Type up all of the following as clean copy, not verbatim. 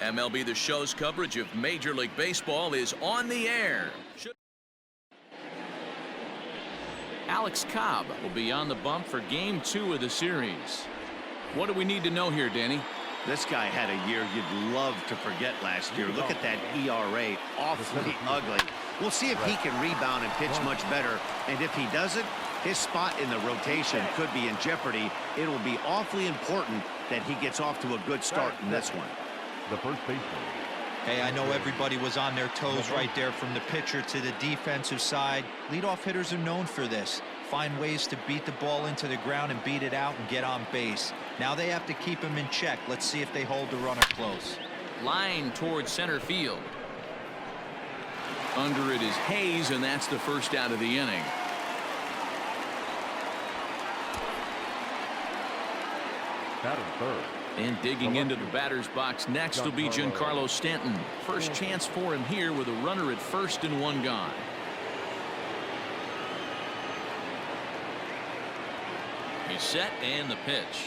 MLB The Show's coverage of Major League Baseball is on the air. Alex Cobb will be on the bump for Game 2 of the series. What do we need to know here, Danny? This guy had a year you'd love to forget last year. Look at that ERA, awfully ugly. We'll see if he can rebound and pitch much better. And if he doesn't, his spot in the rotation could be in jeopardy. It'll be awfully important that he gets off to a good start in this one. The first baseman. Hey, I know everybody was on their toes right there from the pitcher to the defensive side. Leadoff hitters are known for this. Find ways to beat the ball into the ground and beat it out and get on base. Now they have to keep him in check. Let's see if they hold the runner close. Line towards center field. Under it is Hayes, and that's the first out of the inning. Batting third. And digging into the batter's box next will be Giancarlo Stanton. First chance for him here with a runner at first and one gone. He's set and the pitch.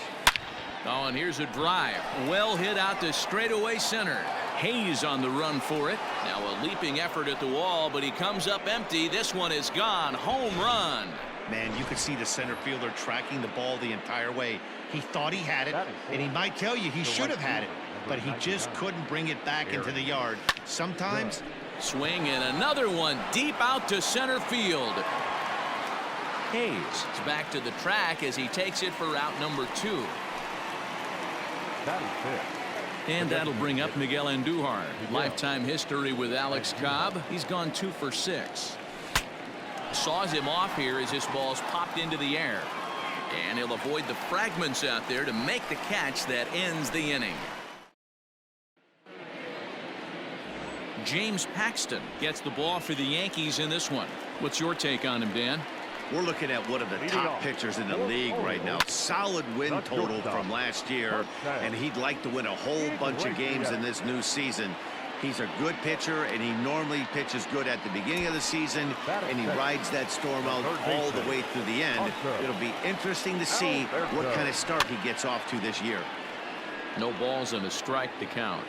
Oh, and here's a drive. Well hit out to straightaway center. Hayes on the run for it. Now a leaping effort at the wall, but he comes up empty. This one is gone. Home run. Man, you could see the center fielder tracking the ball the entire way. He thought he had it, and he might tell you he should have had it, but he just couldn't bring it back into the yard. Sometimes. Swing and another one deep out to center field. Hayes is back to the track as he takes it for route number 2. And that'll bring up Miguel Andujar. Lifetime history with Alex Cobb. He's gone 2 for 6. Saws him off here as this ball's popped into the air. And he'll avoid the fragments out there to make the catch that ends the inning. James Paxton gets the ball for the Yankees in this one. What's your take on him, Dan? We're looking at one of the top pitchers in the league right now. Solid win total from last year, and he'd like to win a whole bunch of games in this new season. He's a good pitcher, and he normally pitches good at the beginning of the season, and he rides that storm out all the way through the end. It'll be interesting to see what kind of start he gets off to this year. No balls and a strike to count.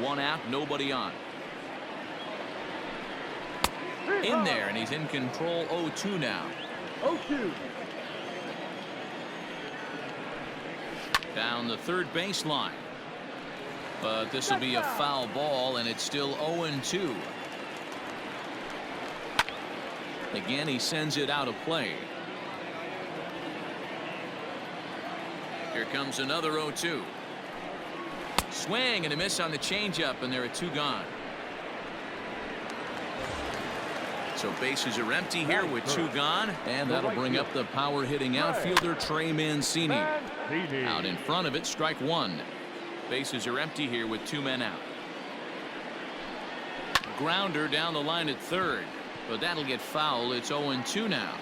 1 out, nobody on. In there, and he's in control. 0-2 now. 0-2. Down the third baseline. But this will be a foul ball, and it's still 0-2. Again, he sends it out of play. Here comes another 0-2. Swing and a miss on the changeup, and there are 2 gone. So bases are empty here with 2 gone, and that'll bring up the power hitting outfielder Trey Mancini. Out in front of it, strike 1. Bases are empty here with 2 men out. Grounder down the line at third, but that'll get foul. It's 0-2 now.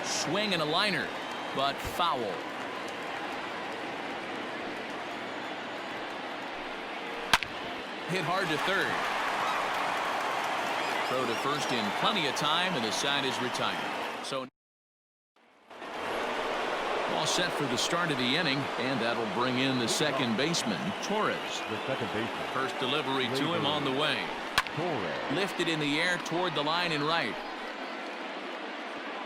Swing and a liner, but foul. Hit hard to third. Throw to first in plenty of time, and the side is retired. So all set for the start of the inning, and that'll bring in the second baseman, Torres. The second baseman. First delivery to him on the way. Torres. Lifted in the air toward the line and right.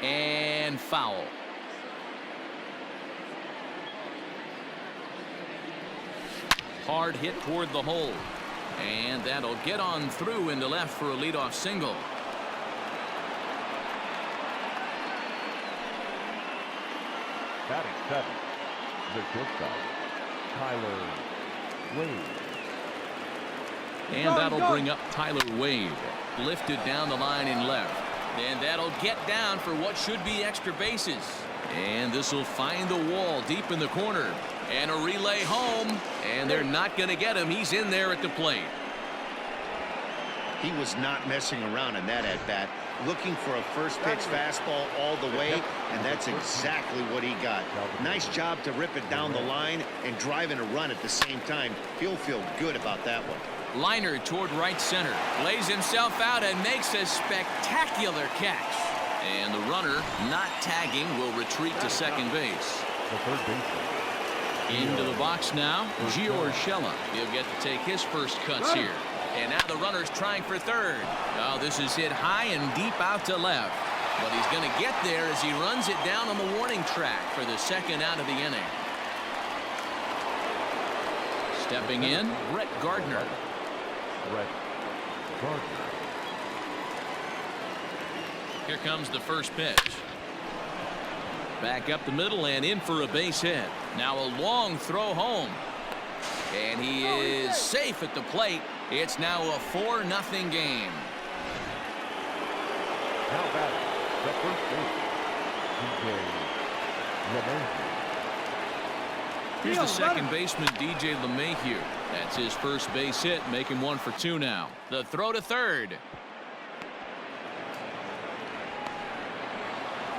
And foul. Hard hit toward the hole. And that'll get on through into left for a leadoff single. Batting 7. The shortstop, Tyler Wade. And that'll bring up Tyler Wade. Lifted down the line in left. And that'll get down for what should be extra bases. And this will find the wall deep in the corner. And a relay home. And they're not going to get him. He's in there at the plate. He was not messing around in that at-bat. Looking for a first pitch fastball all the way, and that's exactly what he got. Nice job to rip it down the line and drive in a run at the same time. He'll feel good about that one. Liner toward right center. Lays himself out and makes a spectacular catch. And the runner, not tagging, will retreat to second base. The third baseman, Into the box now, Giorgella. He'll get to take his first cuts here. And now the runner's trying for third. Oh, this is hit high and deep out to left. But he's going to get there as he runs it down on the warning track for the second out of the inning. Stepping in, Brett Gardner. Brett Gardner. Here comes the first pitch. Back up the middle and in for a base hit. Now a long throw home. And he is safe at the plate. It's now a 4-0 game. Now batting, the first baseman, DJ LeMahieu. Here's the second baseman, DJ LeMahieu. That's his first base hit, making 1 for 2 now. The throw to third.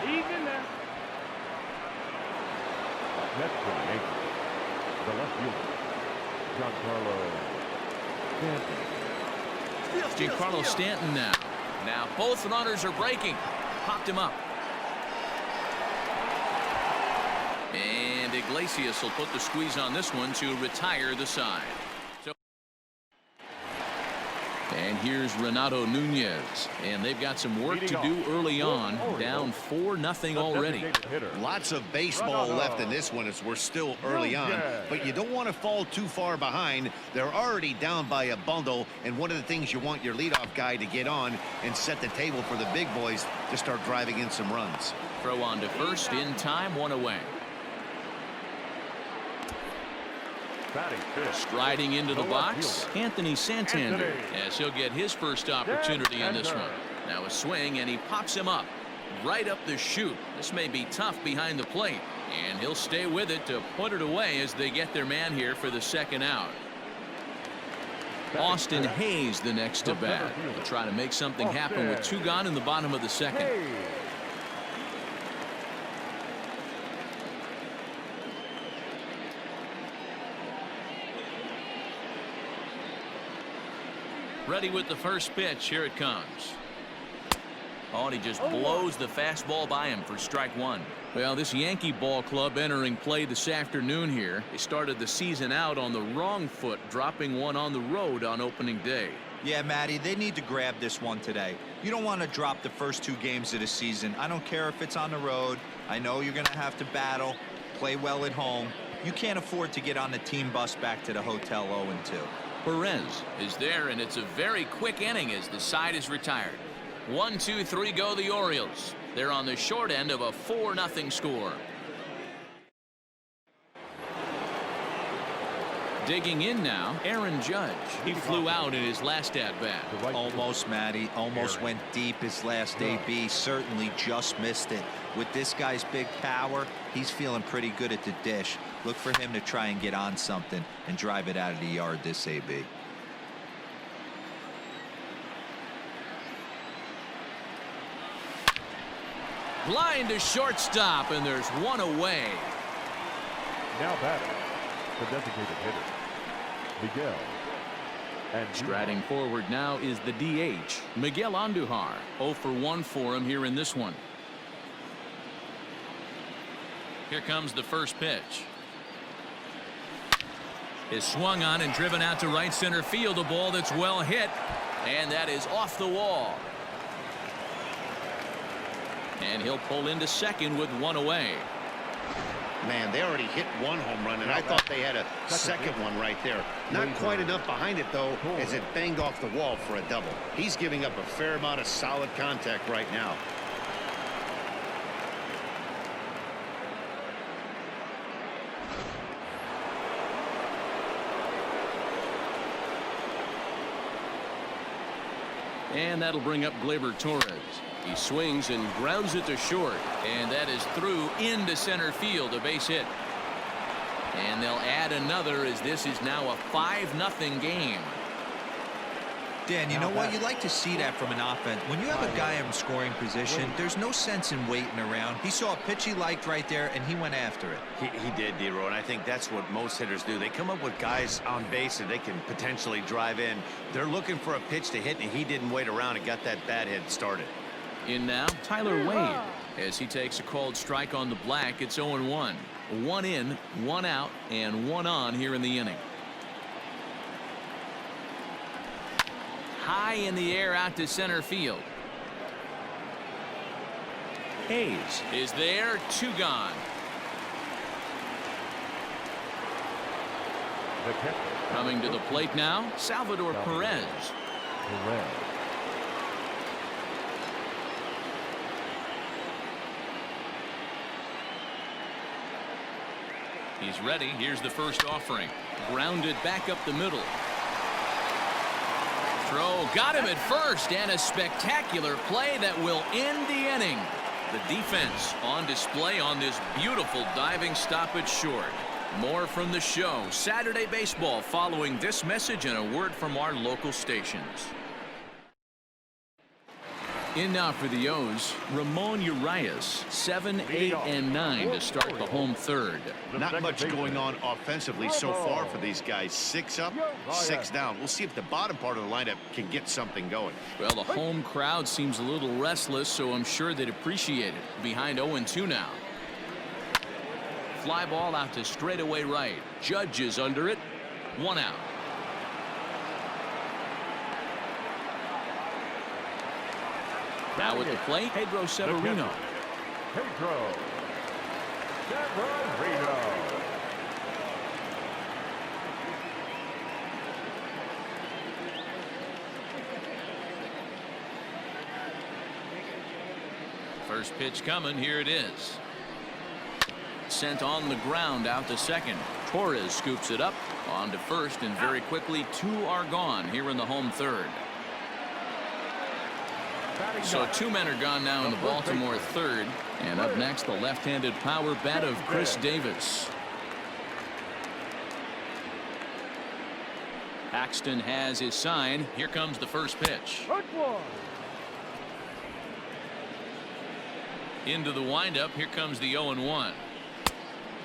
He's in there. Next for the Yankees, the left fielder, Giancarlo Stanton now. Now both runners are breaking. Popped him up. And Iglesias will put the squeeze on this one to retire the side. And here's Renato Nunez. And they've got some work to do early on. Down 4-0 already. Lots of baseball left in this one as we're still early on. But you don't want to fall too far behind. They're already down by a bundle. And one of the things you want your leadoff guy to get on and set the table for the big boys to start driving in some runs. Throw on to first in time, 1 away. Striding into the box, Anthony Santander, as he'll get his first opportunity in this one. Now a swing, and he pops him up right up the chute. This may be tough behind the plate, and he'll stay with it to put it away as they get their man here for the second out. Austin Hayes the next to bat. He'll try to make something happen with 2 gone in the bottom of the second. Ready with the first pitch. Here it comes. Oh, and he just blows the fastball by him for strike 1. Well, this Yankee ball club entering play this afternoon here. They started the season out on the wrong foot, dropping one on the road on opening day. Yeah, Matty, they need to grab this one today. You don't want to drop the first 2 games of the season. I don't care if it's on the road. I know you're going to have to battle, play well at home. You can't afford to get on the team bus back to the hotel 0-2. Perez is there, and it's a very quick inning as the side is retired. 1, 2, 3 go the Orioles. They're on the short end of a 4-0 score. Digging in now, Aaron Judge. He flew out in his last at-bat. Almost, Matty. Almost went deep his last AB. Certainly just missed it. With this guy's big power, he's feeling pretty good at the dish. Look for him to try and get on something and drive it out of the yard this AB. Line to shortstop, and there's 1 away. Now batting, the designated hitter, Miguel. And Striding forward now is the DH, Miguel Andujar. 0 for 1 for him here in this one. Here comes the first pitch. Is swung on and driven out to right center field. A ball that's well hit, and that is off the wall. And he'll pull into second with 1 away. Man, they already hit 1 home run, and I thought they had a second one right there. Not quite enough behind it, though, as it banged off the wall for a double. He's giving up a fair amount of solid contact right now. And that'll bring up Gleyber Torres. He swings and grounds it to short, and that is through into center field, a base hit. And they'll add another as this is now a 5-0 game. Dan, you know what? You like to see that from an offense. When you have a guy in scoring position, there's no sense in waiting around. He saw a pitch he liked right there, and he went after it. He did, D-Row, and I think that's what most hitters do. They come up with guys on base that they can potentially drive in. They're looking for a pitch to hit, and he didn't wait around and got that bat hit started. In now, Tyler Wade. as he takes a called strike on the black. It's 0-1. 1 in, 1 out, and 1 on here in the inning. High in the air out to center field. Hayes is there. 2 gone. The catcher. Coming to the plate now, Salvador Perez. He's ready. Here's the first offering. Grounded back up the middle. Throw got him at first, and a spectacular play that will end the inning. The defense on display on this beautiful diving stoppage short. More from the show. Saturday Baseball following this message and a word from our local stations. In now for the O's, Ramon Urias, 7, 8, and 9 to start the home third. Not much going on offensively so far for these guys. 6 up, 6 down. We'll see if the bottom part of the lineup can get something going. Well, the home crowd seems a little restless, so I'm sure they'd appreciate it. Behind 0-2 now. Fly ball out to straightaway right. Judge is under it. 1 out. Now at the plate, Pedro Severino. Pedro Severino. First pitch coming. Here it is. Sent on the ground out to second. Torres scoops it up on to first, and very quickly 2 are gone here in the home third. So 2 men are gone now in the Baltimore third. And up next, the left-handed power bat of Chris Davis. Paxton has his sign. Here comes the first pitch. Into the windup. Here comes the 0-1.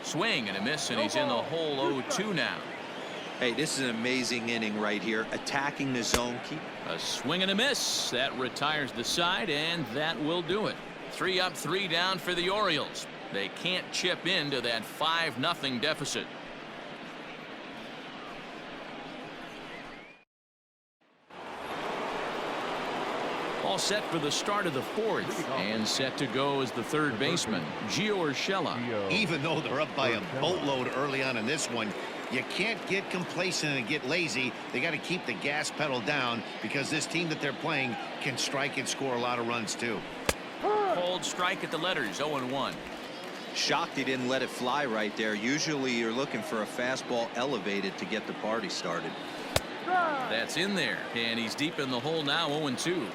Swing and a miss, and he's in the hole. 0-2 now. Hey, this is an amazing inning right here. Attacking the zone. A swing and a miss. That retires the side, and that will do it. 3 up, 3 down for the Orioles. They can't chip into that 5-0 deficit. All set for the start of the fourth, and set to go as the third baseman, Gio Urshela. Even though they're up by a boatload early on in this one, you can't get complacent and get lazy. They got to keep the gas pedal down, because this team that they're playing can strike and score a lot of runs too. Cold strike at the letters. 0-1. Shocked he didn't let it fly right there. Usually you're looking for a fastball elevated to get the party started. That's in there, and he's deep in the hole now. 0-2.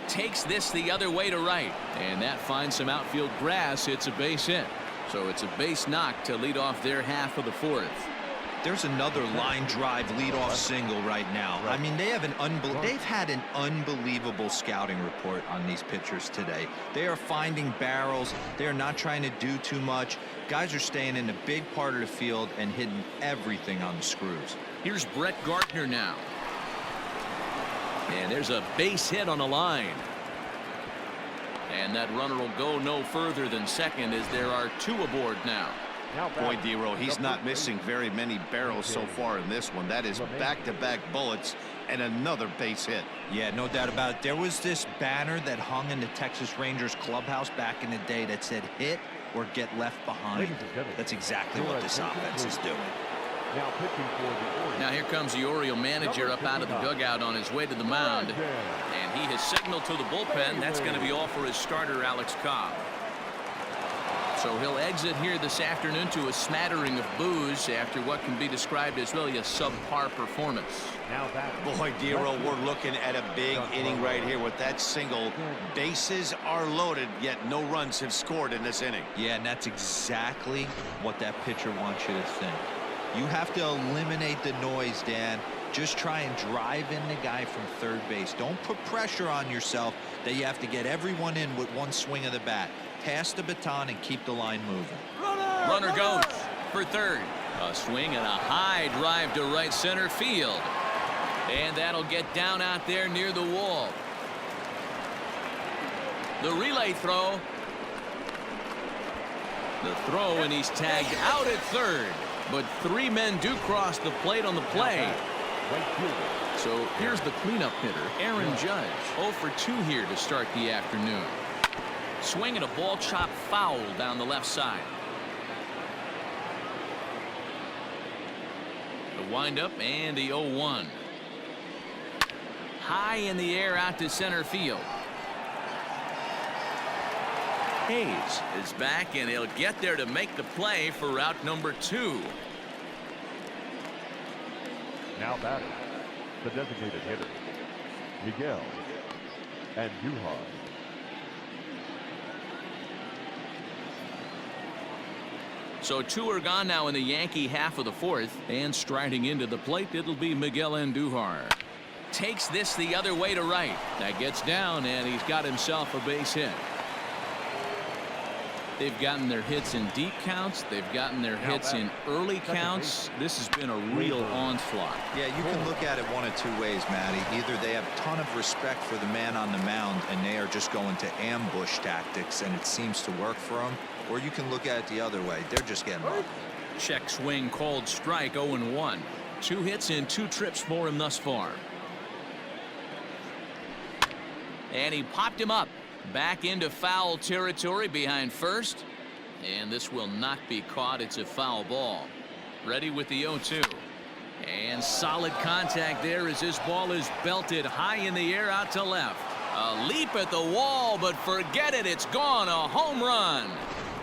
Takes this the other way to right, and that finds some outfield grass. It's a base hit, so it's a base knock to lead off their half of the fourth. There's another line drive leadoff single right now. I mean, they've had an unbelievable scouting report on these pitchers today. They are finding barrels. They are not trying to do too much. Guys are staying in a big part of the field and hitting everything on the screws. Here's Brett Gardner now. And there's a base hit on a line. And that runner will go no further than second, as there are 2 aboard now. Boy, Dero, he's not missing very many barrels so far in this one. That is back-to-back bullets and another base hit. Yeah, no doubt about it. There was this banner that hung in the Texas Rangers clubhouse back in the day that said hit or get left behind. That's exactly what this offense is doing. Now pitching for the Orioles. Now here comes the Oriole manager up out of the dugout on his way to the mound. And he has signaled to the bullpen. That's going to be all for his starter, Alex Cobb. So he'll exit here this afternoon to a smattering of boos after what can be described as really a subpar performance. Boy, Dero, we're looking at a big inning right here with that single. Bases are loaded, yet no runs have scored in this inning. Yeah, and that's exactly what that pitcher wants you to think. You have to eliminate the noise, Dan. Just try and drive in the guy from third base. Don't put pressure on yourself that you have to get everyone in with one swing of the bat. Pass the baton and keep the line moving. Runner goes for third. A swing and a high drive to right center field. And that'll get down out there near the wall. The relay throw. The throw, and he's tagged out at third. But 3 men do cross the plate on the play. So here's the cleanup hitter, Aaron Judge. 0 for 2 here to start the afternoon. Swinging a ball chop foul down the left side. The windup and the 0-1. High in the air out to center field. Hayes is back, and he'll get there to make the play for route number 2. Now batting, the designated hitter, Miguel Andujar. So 2 are gone now in the Yankee half of the 4th, and striding into the plate, it'll be Miguel Andujar. Takes this the other way to right. That gets down, and he's got himself a base hit. They've gotten their hits in deep counts. They've gotten their hits in early counts. This has been a real onslaught. Yeah, you can look at it one of 2 ways, Matty. Either they have a ton of respect for the man on the mound, and they are just going to ambush tactics, and it seems to work for them. Or you can look at it the other way. They're just getting rough. Check swing, called strike, 0-1. 2 hits in 2 trips for him thus far. And he popped him up. Back into foul territory behind first. And this will not be caught. It's a foul ball. Ready with the 0-2. And solid contact there as this ball is belted high in the air out to left. A leap at the wall, but forget it. It's gone. A home run.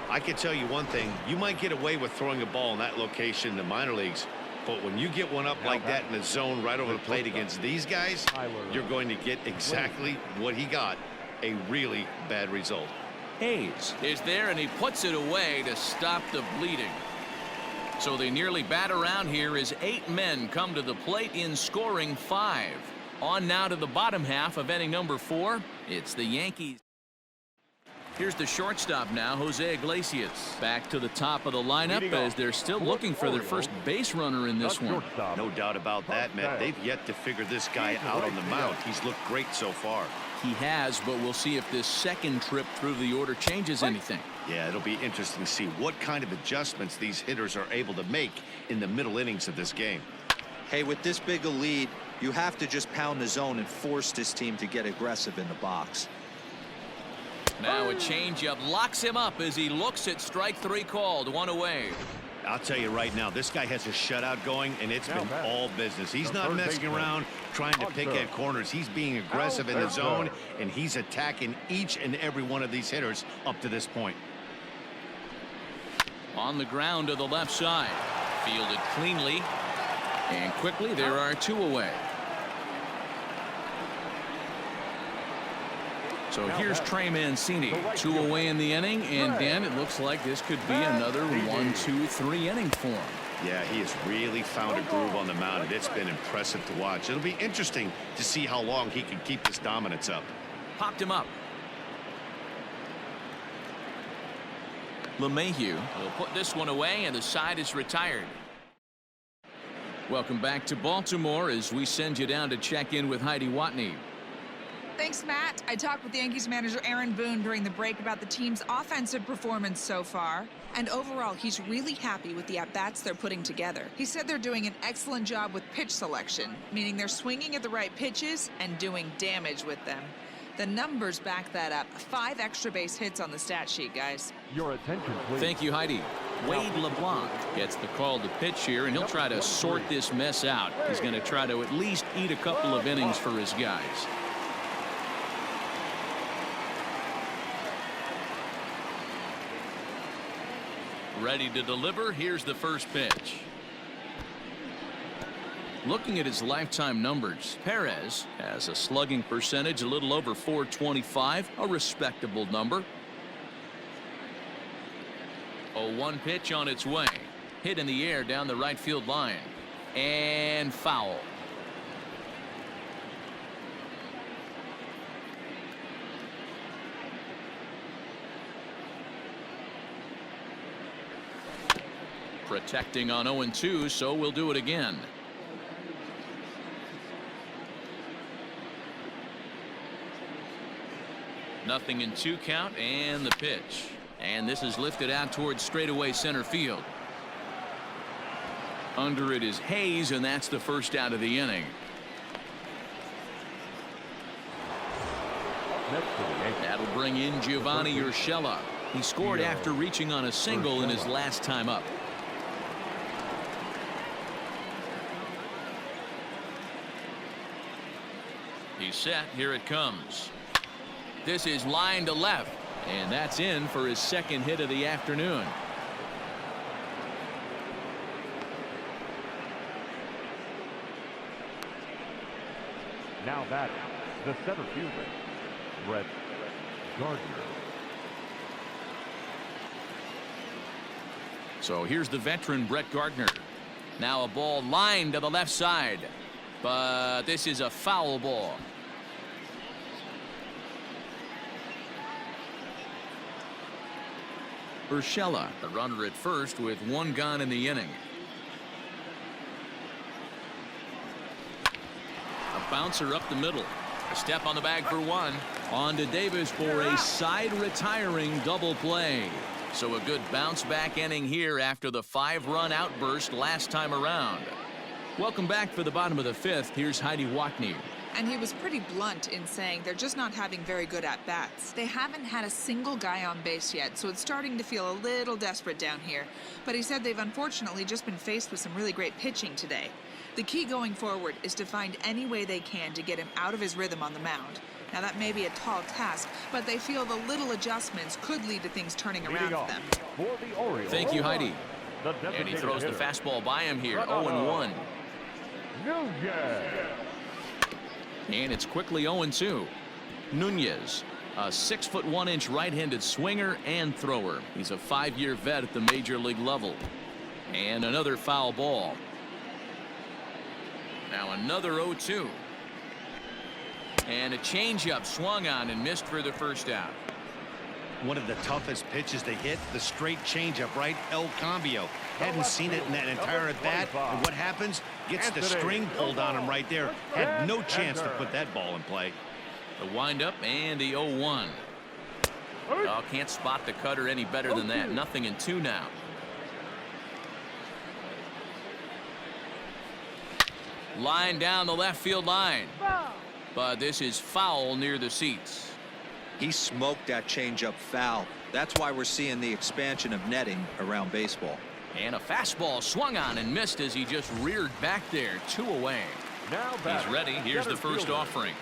I can tell you one thing. You might get away with throwing a ball in that location in the minor leagues. But when you get one up like that in the zone right over the plate against these guys, you're going to get exactly what he got. A really bad result. Hayes is there, and he puts it away to stop the bleeding. So they nearly bat around here as 8 men come to the plate in scoring 5. On now to the bottom half of inning number 4. It's the Yankees. Here's the shortstop now, Jose Iglesias. Back to the top of the lineup as they're still looking for their first base runner in this one. No doubt about that, Matt. They've yet to figure this guy out on the mound. He's looked great so far. He has, but we'll see if this second trip through the order changes anything. Yeah, it'll be interesting to see what kind of adjustments these hitters are able to make in the middle innings of this game. Hey, with this big a lead, you have to just pound the zone and force this team to get aggressive in the box. Now a changeup locks him up as he looks at strike 3 called. 1 away. I'll tell you right now, this guy has a shutout going, and it's been all business. He's not messing around trying to pick at corners. He's being aggressive in the zone, and he's attacking each and every one of these hitters up to this point. On the ground to the left side. Fielded cleanly. And quickly, there are 2 away. So here's Trey Mancini. 2 away in the inning, and Dan, it looks like this could be another 1, 2, 3 inning for him. Yeah, he has really found a groove on the mound, and it's been impressive to watch. It'll be interesting to see how long he can keep this dominance up. Popped him up. LeMahieu will put this one away, and the side is retired. Welcome back to Baltimore as we send you down to check in with Heidi Watney. Thanks, Matt. I talked with Yankees manager Aaron Boone during the break about the team's offensive performance so far. And overall, he's really happy with the at-bats they're putting together. He said they're doing an excellent job with pitch selection, meaning they're swinging at the right pitches and doing damage with them. The numbers back that up. 5 extra base hits on the stat sheet, guys. Your attention, please. Thank you, Heidi. Wade LeBlanc gets the call to pitch here, and he'll try to sort this mess out. He's going to try to at least eat a couple of innings for his guys. Ready to deliver. Here's the first pitch. Looking at his lifetime numbers, Perez has a slugging percentage a little over .425, a respectable number. A 1 pitch on its way. Hit in the air down the right field line. And foul. Protecting on 0-2, so we'll do it again. 0-2 count and the pitch. And this is lifted out towards straightaway center field. Under it is Hayes, and that's the first out of the inning. That'll bring in Giovanni Urshela. He scored after reaching on a single in his last time up. He's set. Here it comes. This is line to left, and that's in for his second hit of the afternoon. Now batting, the center fielder, Brett Gardner. So here's the veteran Brett Gardner. Now a ball lined to the left side, but this is a foul ball. Urshela, the runner at first with one gone in the inning. A bouncer up the middle. A step on the bag for one. On to Davis for a side retiring double play. So a good bounce back inning here after the 5-run outburst last time around. Welcome back for the bottom of the 5th. Here's Heidi Watney. And he was pretty blunt in saying they're just not having very good at-bats. They haven't had a single guy on base yet, so it's starting to feel a little desperate down here. But he said they've unfortunately just been faced with some really great pitching today. The key going forward is to find any way they can to get him out of his rhythm on the mound. Now that may be a tall task, but they feel the little adjustments could lead to things turning around for them. Thank you, Heidi. And he throws the fastball by him here. 0-1. And it's quickly 0-2. Nunez, a 6'1" right-handed swinger and thrower. He's a 5-year vet at the major league level. And another foul ball. Now another 0-2. And a changeup swung on and missed for the first out. One of the toughest pitches to hit, the straight changeup, right? El Cambio. Hadn't seen it in that entire at bat. And what happens? Gets the string pulled on him right there. Had no chance to put that ball in play. The windup and the 0-1. Oh, can't spot the cutter any better than that. 0-2 now. Line down the left field line. But this is foul near the seats. He smoked that changeup foul. That's why we're seeing the expansion of netting around baseball. And a fastball swung on and missed as he just reared back there. 2 away. He's ready. Here's the first offering.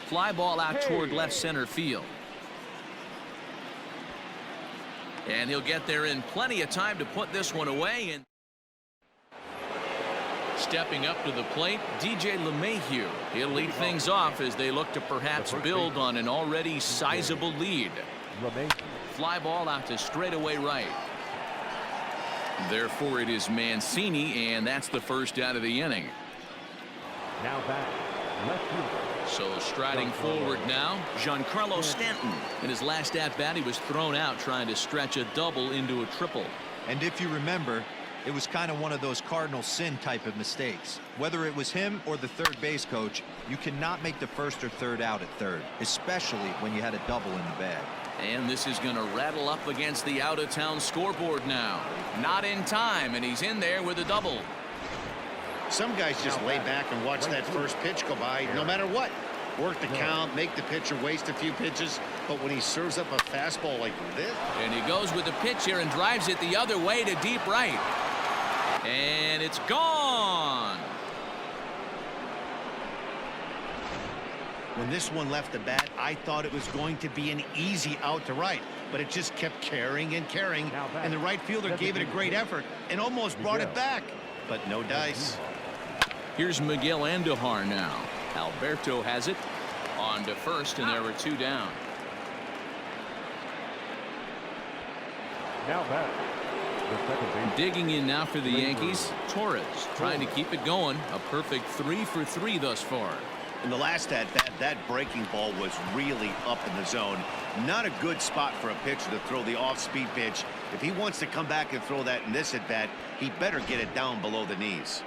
Fly ball out toward left center field. And he'll get there in plenty of time to put this one away. And stepping up to the plate, DJ LeMahieu. He'll lead things off as they look to perhaps build on an already sizable lead. Fly ball out to straightaway right. Therefore it is Mancini, and that's the first out of the inning. Now back, left fielder. So striding forward now, Giancarlo Stanton. In his last at-bat, he was thrown out trying to stretch a double into a triple. And if you remember, it was kind of one of those cardinal sin type of mistakes. Whether it was him or the third base coach, you cannot make the first or third out at third, especially when you had a double in the bag. And this is going to rattle up against the out-of-town scoreboard now. Not in time, and he's in there with a double. Some guys just lay back and watch that first pitch go by no matter what. Work the count, make the pitcher waste a few pitches, but when he serves up a fastball like this. And he goes with the pitch here and drives it the other way to deep right. And it's gone. When this one left the bat, I thought it was going to be an easy out to right, but it just kept carrying and carrying, and the right fielder gave it a great effort and almost brought it back, but no dice. Here's Miguel Andujar now. Alberto has it on to first, and there were 2 down. Now back, the second base. Digging in now for the Yankees, Torres trying to keep it going. A perfect 3 for 3 thus far. In the last at-bat, that breaking ball was really up in the zone. Not a good spot for a pitcher to throw the off-speed pitch. If he wants to come back and throw that in this at-bat, he better get it down below the knees.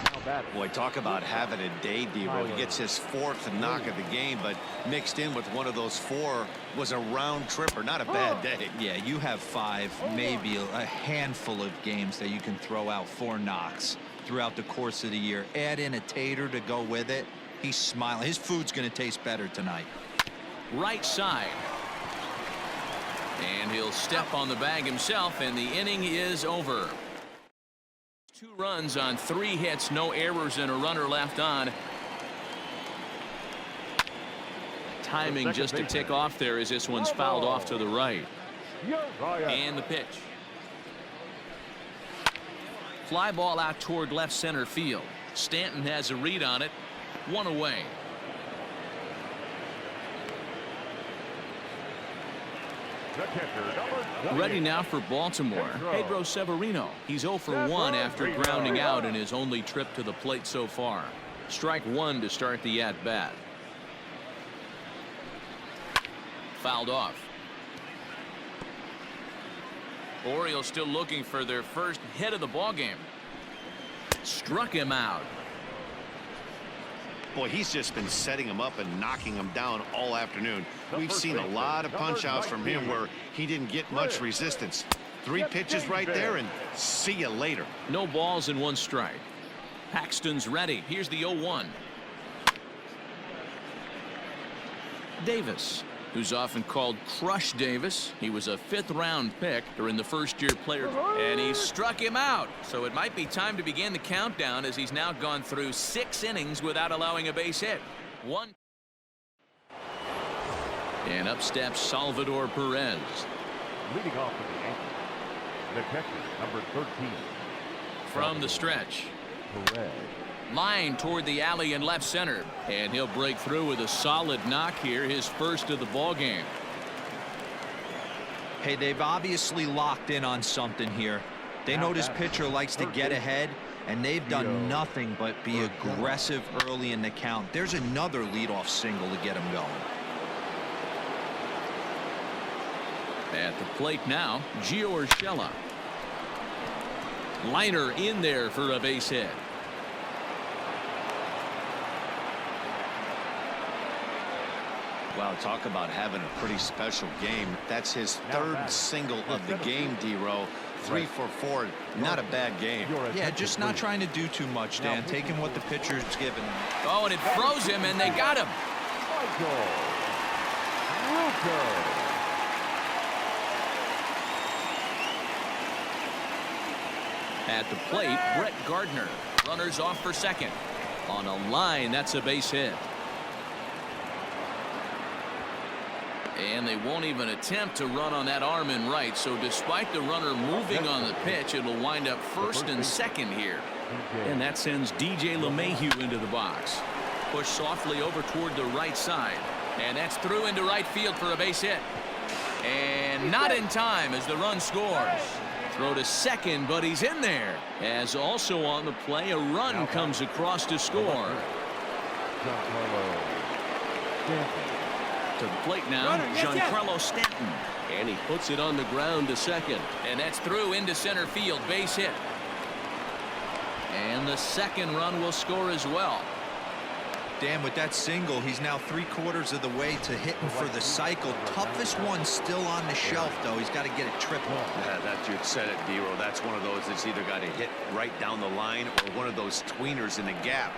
Now batting. Boy, talk about having a day, Dero. He gets his 4th knock of the game, but mixed in with one of those 4 was a round tripper. Not a bad day. Yeah, you have 5, maybe a handful of games that you can throw out 4 knocks throughout the course of the year. Add in a tater to go with it. He's smiling. His food's going to taste better tonight. Right side. And he'll step on the bag himself, and the inning is over. 2 runs on 3 hits, no errors, and a runner left on. Timing just a tick off there as this one's fouled off to the right. And the pitch. Fly ball out toward left center field. Stanton has a read on it. 1 away. Ready now for Baltimore, Pedro Severino. He's 0 for 1 after grounding out in his only trip to the plate so far. Strike 1 to start the at-bat. Fouled off. Orioles still looking for their first hit of the ballgame. Struck him out. Boy, he's just been setting him up and knocking him down all afternoon. We've seen a lot of punch outs from him where he didn't get much resistance. 3 pitches right there, and see you later. No balls and 1 strike. Paxton's ready. Here's the 0-1. Davis, who's often called Crush Davis. He was a 5th-round pick during the first-year player, and he struck him out. So it might be time to begin the countdown as he's now gone through 6 innings without allowing a base hit. 1. And up steps Salvador Perez. Leading off for the Yankees, the catcher, number 13. From the stretch. Perez. Line toward the alley in left center, and he'll break through with a solid knock here, his first of the ball game. Hey, they've obviously locked in on something here. They know this pitcher likes to get ahead, and they've done nothing but be aggressive early in the count. There's another leadoff single to get him going. At the plate now, Gio Urshela. Liner in there for a base hit. Wow, talk about having a pretty special game. That's his 3rd single of the game, D-Row. 3 for 4. Not a bad game. Yeah, just not trying to do too much, Dan. Taking what the pitcher's given. Oh, and it froze him, and they got him. At the plate, Brett Gardner. Runners off for second. On a line, that's a base hit. And they won't even attempt to run on that arm in right. So despite the runner moving on the pitch, it'll wind up first and second here. And that sends DJ LeMahieu into the box. Push softly over toward the right side. And that's through into right field for a base hit. And not in time as the run scores. Throw to second, but he's in there. As also on the play, a run comes across to score. To the plate now, Giancarlo Stanton. And he puts it on the ground to second. And that's through into center field, base hit. And the second run will score as well. Dan, with that single, he's now 3/4 of the way to hitting for the cycle. Toughest one still on the shelf, though. He's got to get it triple. Yeah, that you said it, D-Row. That's one of those that's either got to hit right down the line or one of those tweeners in the gap.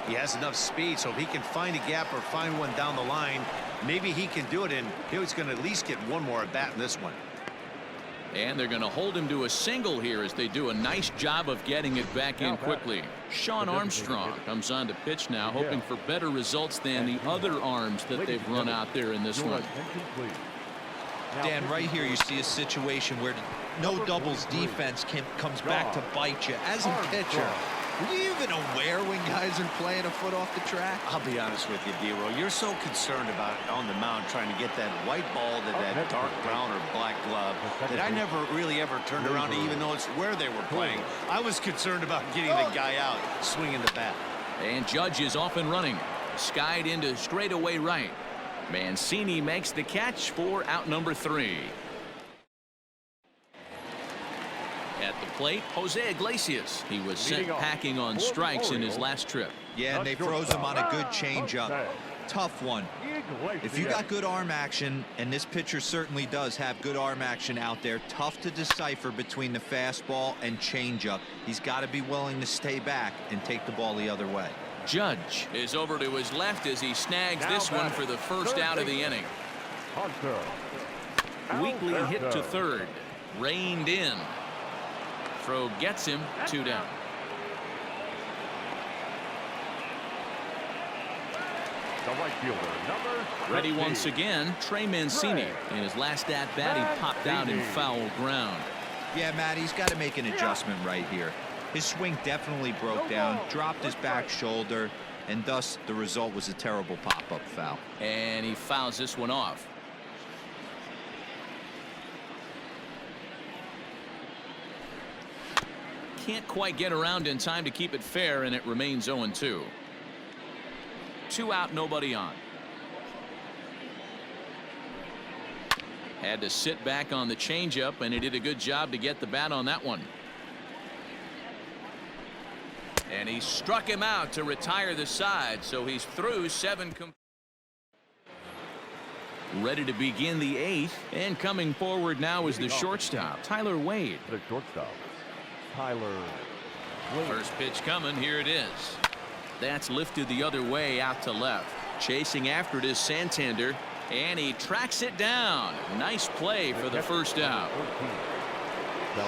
He has enough speed, so if he can find a gap or find one down the line, maybe he can do it, and he's going to at least get one more at bat in this one. And they're going to hold him to a single here as they do a nice job of getting it back in quickly. Sean Armstrong comes on to pitch now, hoping for better results than the other arms that they've run out there in this one. Dan, right here you see a situation where no doubles defense comes back to bite you. As a pitcher, are you even aware when guys are playing a foot off the track? I'll be honest with you, D-Row. You're so concerned about on the mound trying to get that white ball to that dark brown or black glove that I never really ever turned around to even notice where they were playing. I was concerned about getting the guy out, swinging the bat. And Judge is off and running. Skied into straightaway right. Mancini makes the catch for out number 3. At the plate, Jose Iglesias. He was sent packing on strikes in his last trip. Yeah, and they froze him on a good changeup. Tough one. If you got good arm action, and this pitcher certainly does have good arm action out there, tough to decipher between the fastball and changeup. He's got to be willing to stay back and take the ball the other way. Judge is over to his left as he snags this one for the first out of the inning. Weakly hit to third. Reined in. Throw gets him 2 down. The right fielder, number 13. Ready once again, Trey Mancini. In his last at bat, he popped out in foul ground. Yeah, Matt, he's got to make an adjustment right here. His swing definitely broke down, dropped his back shoulder, and thus the result was a terrible pop-up foul. And he fouls this one off. Can't quite get around in time to keep it fair, and it remains 0-2. 2 out, nobody on. Had to sit back on the changeup, and he did a good job to get the bat on that one. And he struck him out to retire the side, so he's through 7. Ready to begin the 8th, and coming forward now is the shortstop, Tyler Wade. The shortstop, Tyler Wade. First pitch coming, here it is. That's lifted the other way out to left. Chasing after it is Santander, and he tracks it down. Nice play for the first out.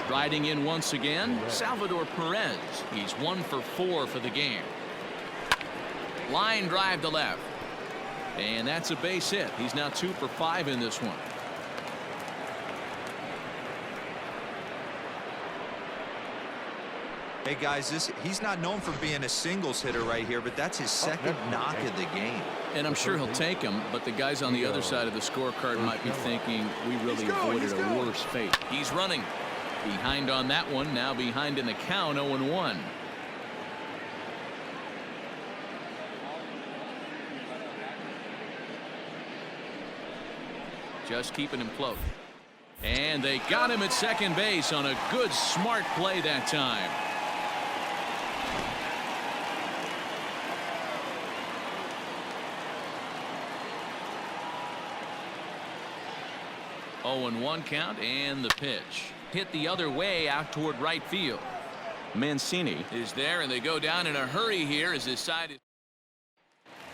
Riding in once again, Salvador Perez. He's 1 for 4 for the game. Line drive to left. And that's a base hit. He's now 2 for 5 in this one. Hey guys, he's not known for being a singles hitter right here, but that's his second knock of the game. And I'm sure he'll take him, but the guys on the other side of the scorecard might be thinking we really avoided a worse fate. He's running. Behind on that one, now behind in the count, 0-1. Just keeping him close. And they got him at second base on a good, smart play that time. Oh, and 1 count, and the pitch. Hit the other way out toward right field. Mancini is there, and they go down in a hurry here as his side is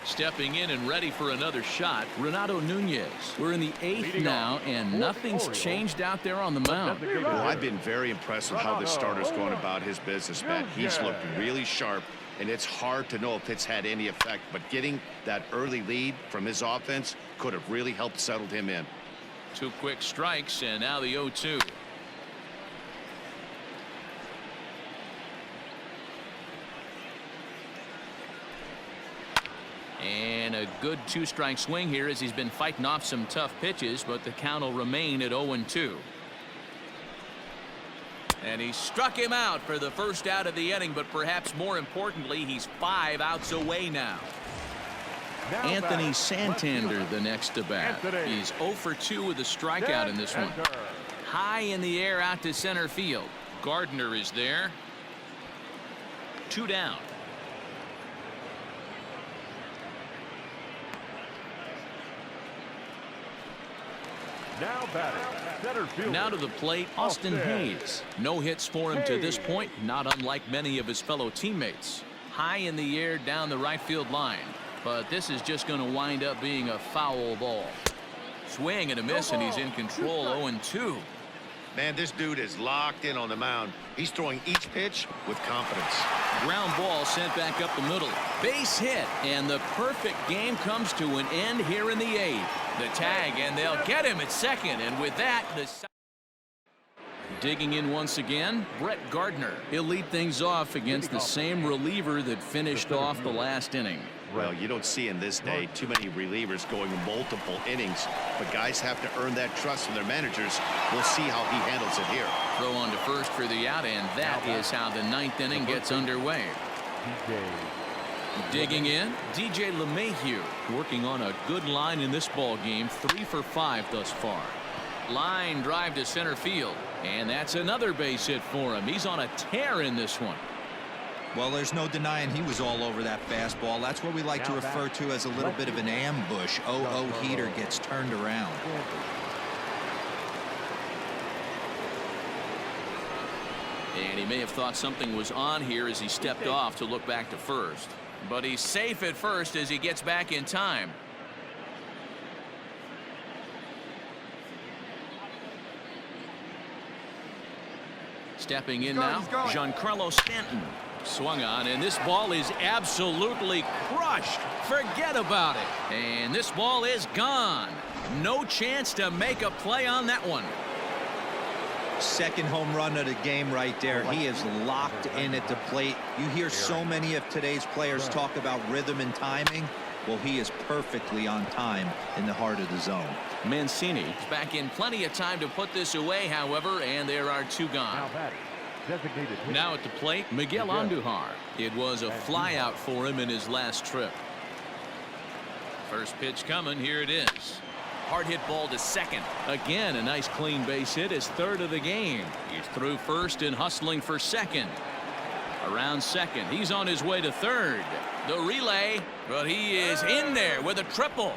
stepping in and ready for another shot. Renato Nunez. We're in the 8th now, and nothing's changed out there on the mound. Well, I've been very impressed with how this starter's going about his business, Matt. He's looked really sharp, and it's hard to know if it's had any effect, but getting that early lead from his offense could have really helped settle him in. 2 quick strikes, and now the 0-2. And a good 2-strike swing here as he's been fighting off some tough pitches, but the count will remain at 0-2. And he struck him out for the first out of the inning, but perhaps more importantly, he's 5 outs away now. Anthony Santander the next to bat. He's 0 for 2 with a strikeout in this one. High in the air out to center field. Gardner is there. 2 down. Now batting, center fielder. Now to the plate, Austin Hayes. No hits for him to this point, not unlike many of his fellow teammates. High in the air down the right field line. But this is just going to wind up being a foul ball. Swing and a miss, and he's in control. 0-2. Man, this dude is locked in on the mound. He's throwing each pitch with confidence. Ground ball sent back up the middle. Base hit, and the perfect game comes to an end here in the 8th. The tag, and they'll get him at second, and with that, the digging in once again, Brett Gardner. He'll lead things off against the same reliever that finished off the last inning. Well, you don't see in this day too many relievers going multiple innings, but guys have to earn that trust from their managers. We'll see how he handles it here. Throw on to first for the out, and that is how the 9th inning gets underway. Digging in, DJ LeMahieu, working on a good line in this ball game, 3 for 5 thus far. Line drive to center field. And that's another base hit for him. He's on a tear in this one. Well, there's no denying he was all over that fastball. That's what we like to refer to as a little bit of an ambush. 0-0 heater gets turned around. And he may have thought something was on here as he stepped off to look back to first. But he's safe at first as he gets back in time. Stepping in now, Giancarlo Stanton. Swung on, and this ball is absolutely crushed. Forget about it. And this ball is gone. No chance to make a play on that one. Second home run of the game right there. He is locked in at the plate. You hear so many of today's players talk about rhythm and timing. Well, he is perfectly on time in the heart of the zone. Mancini is back in plenty of time to put this away, however, and there are two gone. Now at the plate, Miguel Andujar. It was a flyout for him in his last trip. First pitch coming. Here it is. Hard hit ball to second. Again, a nice clean base hit, his third of the game. He's through first and hustling for second. Around second. He's on his way to third. The relay, but he is in there with a triple.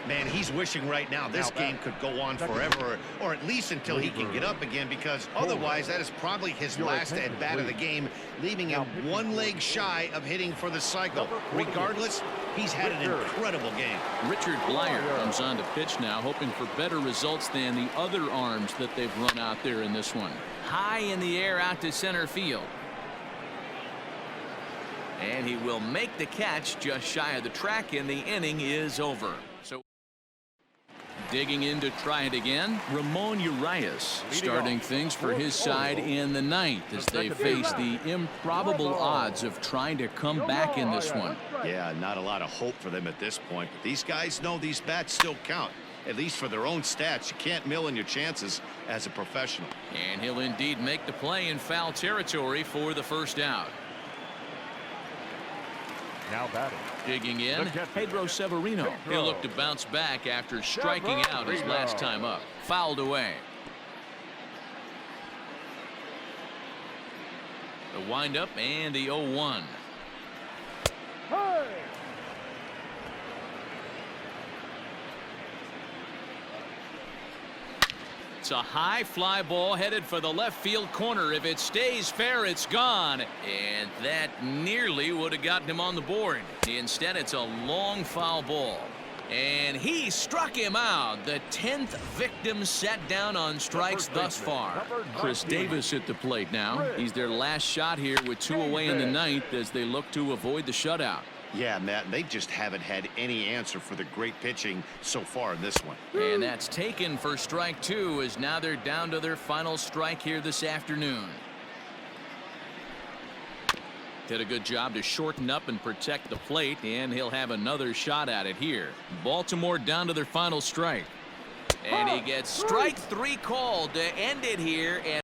Man, he's wishing right now this game could go on forever, or at least until he can get up again, because otherwise that is probably his last at bat of the game, leaving him one leg shy of hitting for the cycle. Regardless, he's had an incredible game. Richard Blyer comes on to pitch now, hoping for better results than the other arms that they've run out there in this one. High in the air out to center field. And he will make the catch just shy of the track, and the inning is over. So digging in to try it again, Ramon Urias starting things for his side in the ninth as they face the improbable odds of trying to come back in this one. Yeah, not a lot of hope for them at this point, but these guys know these bats still count, at least for their own stats. You can't mill in your chances as a professional. And he'll indeed make the play in foul territory for the first out. Now batting. Digging in, Pedro Severino. He'll look to bounce back after striking out his last time up. Fouled away. The windup and the 0-1. Hey! It's a high fly ball headed for the left field corner. If it stays fair, it's gone. And that nearly would have gotten him on the board. Instead, it's a long foul ball. And he struck him out. The 10th victim set down on strikes thus far. Chris Davis at the plate now. He's their last shot here with 2 away in the ninth as they look to avoid the shutout. Yeah, Matt, they just haven't had any answer for the great pitching so far in this one. And that's taken for strike 2, as now they're down to their final strike here this afternoon. Did a good job to shorten up and protect the plate, and he'll have another shot at it here. Baltimore down to their final strike. And he gets strike 3 called to end it here. And